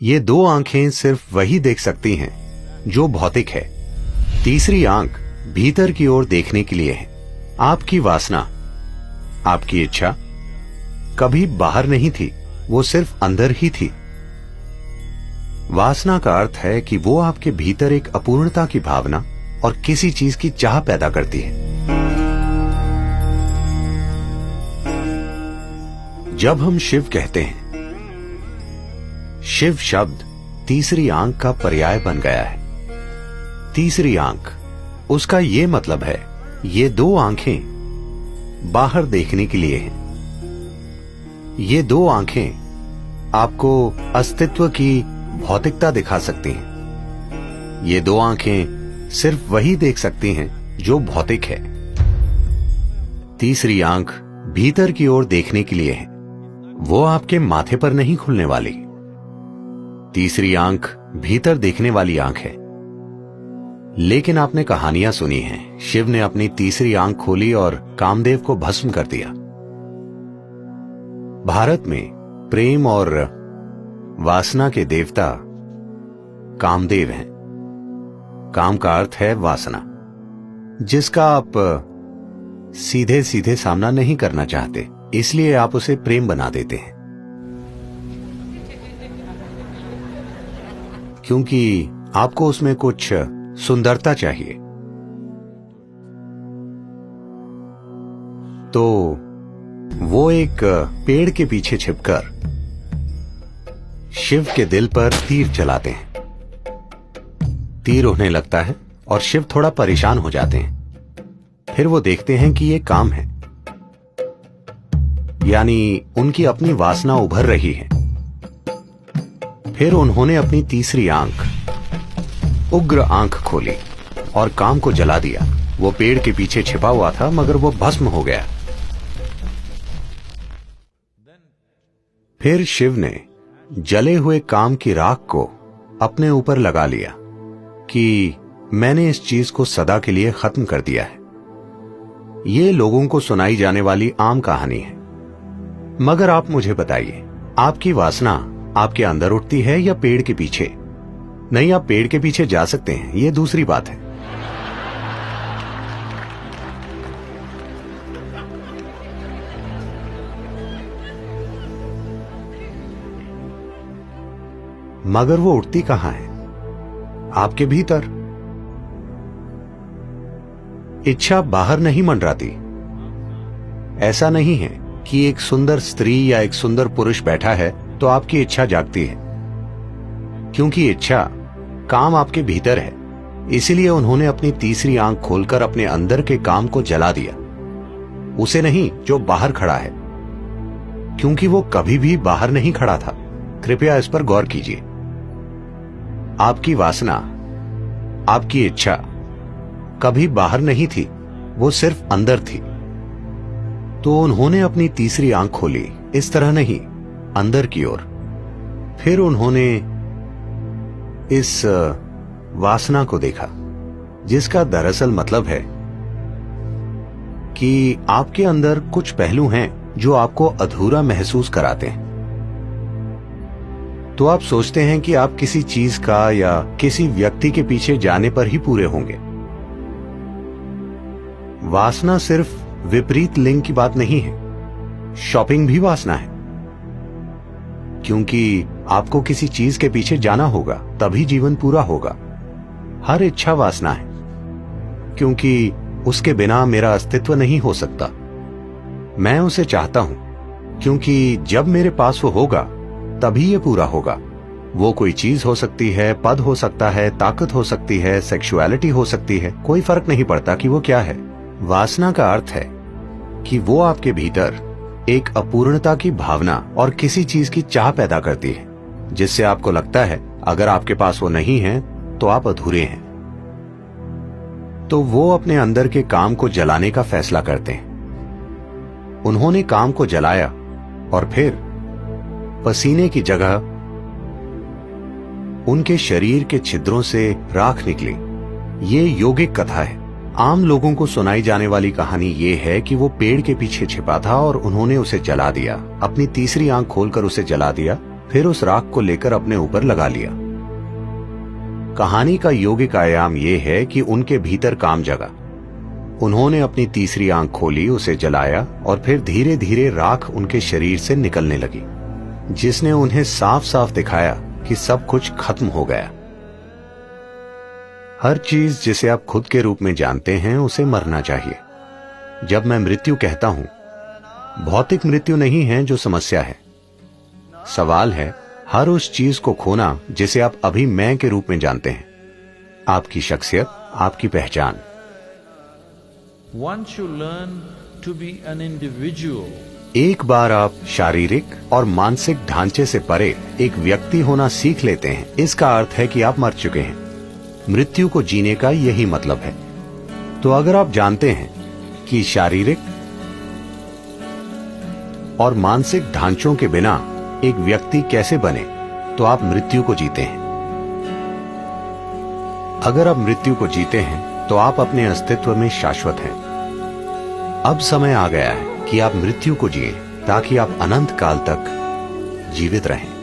ये दो आंखें सिर्फ वही देख सकती हैं जो भौतिक है। तीसरी आंख भीतर की ओर देखने के लिए है। आपकी वासना, आपकी इच्छा कभी बाहर नहीं थी, वो सिर्फ अंदर ही थी। वासना का अर्थ है कि वो आपके भीतर एक अपूर्णता की भावना और किसी चीज की चाह पैदा करती है। जब हम शिव कहते हैं, शिव शब्द तीसरी आंख का पर्याय बन गया है। तीसरी आंख, उसका ये मतलब है ये दो आंखें बाहर देखने के लिए हैं। ये दो आंखें आपको अस्तित्व की भौतिकता दिखा सकती हैं। ये दो आंखें सिर्फ वही देख सकती हैं जो भौतिक है। तीसरी आंख भीतर की ओर देखने के लिए है, वो आपके माथे पर नहीं खुलने वाली। तीसरी आंख भीतर देखने वाली आंख है। लेकिन आपने कहानियां सुनी हैं, शिव ने अपनी तीसरी आंख खोली और कामदेव को भस्म कर दिया। भारत में प्रेम और वासना के देवता कामदेव हैं। काम का अर्थ है वासना, जिसका आप सीधे सीधे सामना नहीं करना चाहते, इसलिए आप उसे प्रेम बना देते हैं, क्योंकि आपको उसमें कुछ सुंदरता चाहिए। तो वो एक पेड़ के पीछे छिपकर शिव के दिल पर तीर चलाते हैं। तीर उड़ने लगता है और शिव थोड़ा परेशान हो जाते हैं। फिर वो देखते हैं कि ये काम है, यानी उनकी अपनी वासना उभर रही है। फिर उन्होंने अपनी तीसरी आंख, उग्र आंख खोली और काम को जला दिया। वो पेड़ के पीछे छिपा हुआ था, मगर वो भस्म हो गया। फिर शिव ने जले हुए काम की राख को अपने ऊपर लगा लिया कि मैंने इस चीज को सदा के लिए खत्म कर दिया है। ये लोगों को सुनाई जाने वाली आम कहानी है, मगर आप मुझे बताइए, आपकी वासना आपके अंदर उठती है या पेड़ के पीछे? नहीं, आप पेड़ के पीछे जा सकते हैं, यह दूसरी बात है। मगर वो उठती कहां है? आपके भीतर। इच्छा बाहर नहीं मंडराती। ऐसा नहीं है कि एक सुंदर स्त्री या एक सुंदर पुरुष बैठा है तो आपकी इच्छा जागती है, क्योंकि इच्छा काम आपके भीतर है। इसीलिए उन्होंने अपनी तीसरी आंख खोलकर अपने अंदर के काम को जला दिया, उसे नहीं जो बाहर खड़ा है, क्योंकि वो कभी भी बाहर नहीं खड़ा था। कृपया इस पर गौर कीजिए। आपकी वासना, आपकी इच्छा कभी बाहर नहीं थी, वो सिर्फ अंदर थी। तो उन्होंने अपनी तीसरी आंख खोली, इस तरह नहीं, अंदर की ओर। फिर उन्होंने इस वासना को देखा, जिसका दरअसल मतलब है कि आपके अंदर कुछ पहलू हैं जो आपको अधूरा महसूस कराते हैं। तो आप सोचते हैं कि आप किसी चीज का या किसी व्यक्ति के पीछे जाने पर ही पूरे होंगे। वासना सिर्फ विपरीत लिंग की बात नहीं है, शॉपिंग भी वासना है, क्योंकि आपको किसी चीज के पीछे जाना होगा, तभी जीवन पूरा होगा। हर इच्छा वासना है, क्योंकि उसके बिना मेरा अस्तित्व नहीं हो सकता। मैं उसे चाहता हूं, क्योंकि जब मेरे पास वो होगा तभी ये पूरा होगा। वो कोई चीज हो सकती है, पद हो सकता है, ताकत हो सकती है, सेक्सुअलिटी हो सकती है, कोई फर्क नहीं पड़ता कि वो क्या है। वासना का अर्थ है कि वो आपके भीतर एक अपूर्णता की भावना और किसी चीज की चाह पैदा करती है, जिससे आपको लगता है अगर आपके पास वो नहीं है तो आप अधूरे हैं। तो वो अपने अंदर के काम को जलाने का फैसला करते हैं। उन्होंने काम को जलाया और फिर पसीने की जगह उनके शरीर के छिद्रों से राख निकली। ये योगिक कथा है। आम लोगों को सुनाई जाने वाली कहानी ये है कि वो पेड़ के पीछे छिपा था और उन्होंने उसे जला दिया, अपनी तीसरी आंख खोलकर उसे जला दिया फिर उस राख को लेकर अपने ऊपर लगा लिया। कहानी का यौगिक आयाम यह है कि उनके भीतर काम जगा। उन्होंने अपनी तीसरी आंख खोली, उसे जलाया और फिर धीरे धीरे राख उनके शरीर से निकलने लगी, जिसने उन्हें साफ साफ दिखाया कि सब कुछ खत्म हो गया। हर चीज जिसे आप खुद के रूप में जानते हैं उसे मरना चाहिए। जब मैं मृत्यु कहता हूं, भौतिक मृत्यु नहीं है जो समस्या है। सवाल है हर उस चीज को खोना जिसे आप अभी मैं के रूप में जानते हैं, आपकी शख्सियत, आपकी पहचान। Once you learn to be an individual, एक बार आप शारीरिक और मानसिक ढांचे से परे एक व्यक्ति होना सीख लेते हैं, इसका अर्थ है कि आप मर चुके हैं। मृत्यु को जीने का यही मतलब है। तो अगर आप जानते हैं कि शारीरिक और मानसिक ढांचों के बिना एक व्यक्ति कैसे बने, तो आप मृत्यु को जीते हैं। अगर आप मृत्यु को जीते हैं तो आप अपने अस्तित्व में शाश्वत हैं। अब समय आ गया है कि आप मृत्यु को जिएं ताकि आप अनंत काल तक जीवित रहें।